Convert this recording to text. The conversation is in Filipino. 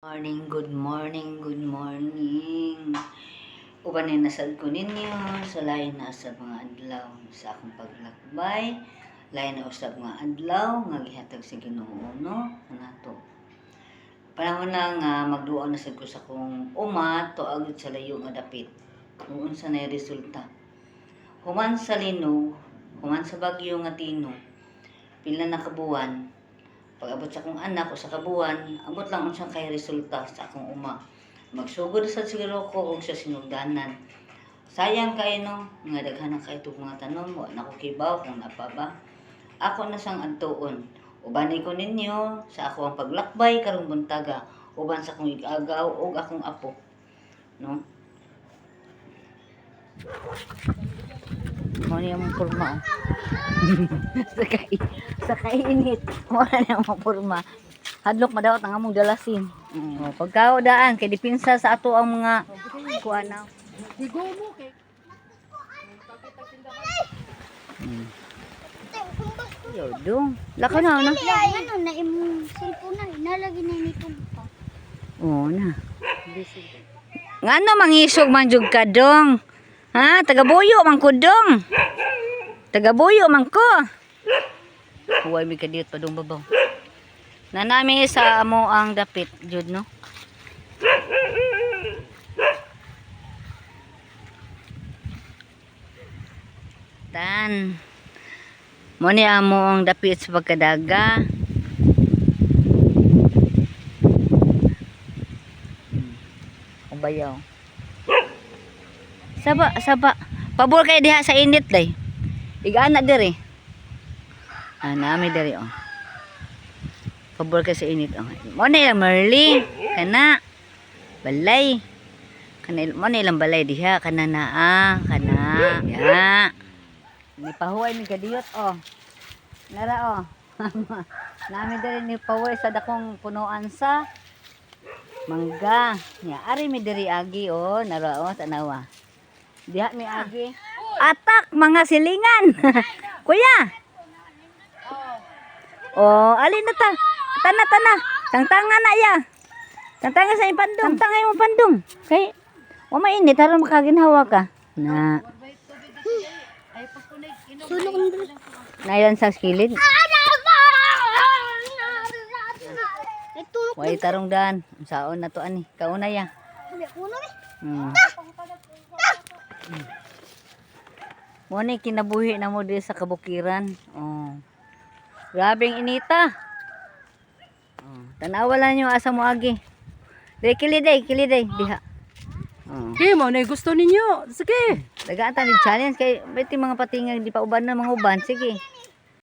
Morning, good morning, good morning. Uban na nasad ko ninyo sa lain na sa mga adlaw sa akong paglakbay. Lain na usab nga adlaw nga gihatag sa Ginoo no nato. Panahon na nga magduo na sad ko sa akong uma tuag sa layo nga dapit. Kung unsa nay resulta. Human sa linog, human sa bagyo nga tino. Pila na kabuwan. Pag-abot sa akong anak o sa kabuan, abot lang unsang kay resulta sa akong uma. Magsugod sa siguro ko og sa sinugdanan. Sayang kay no, nga daghan na kay itong mga tanom, wa na ko kibaw kung napa ba. Ako na sang adtuon. Ubanay ko ninyo sa ako ang paglakbay karong buntaga, uban sa akong igagaw og akong apo. No? Mo niya mong porma. sa kainit. Wala na mong porma. Hadlok madawat ang among dalasin. Pagkao daan kay dipinsa sa ato ang mga kuan na. Digo mo kay. Yodong. Laka na na. Ano na imong cellphone na inalagi na nito pa. Oo na. Ngano mangisog man jud ka dong? Ha, taga-buyo man ko dong. Taga-buyo man ko. Huwag mi kadiyot pa dong babaw. Nanami sa amo ang dapit jud no. Tan. Mo ni amo ang dapit sa pagkadaga. Bayaw. Saba. Pabor kay diha sa init day. Igana diri. Nami diri oh. Pabor kay sa init oh. Mo na ilang merli kana balay. Mo na ilang balay diha kana naa kana. Ya. Ni pahuway mi kadiyot oh. Nara oh. Nami diri ni pahuway sa dakong punuan sa mangga. Ya, ari mi diri agi oh, nara oh tanawa. Diha mi agi. Atak mga silingan. Kuya. Oh, alin na ta? Tana. Tangtanga na ya. Tangtanga sa impandong. Tangtanga mo pandong. Kay wa mainit aron makaginhawa ka. Na. Sulok ndre. Nailan sa skilid. Itulok Way tarong daan. Saon na to ani. Kauna ya. kuno ni. Mo ni kinabuhi na mo diri sa kabukiran. Oh. Grabeng inita. Oh, tanawa lang yung asa mo agi. Dili kiliday diha. Oh. Di mo na gusto ninyo. Sige. Dagaan ta ni challenge kay beti mga patingag di pa uban na mga uban. Sige.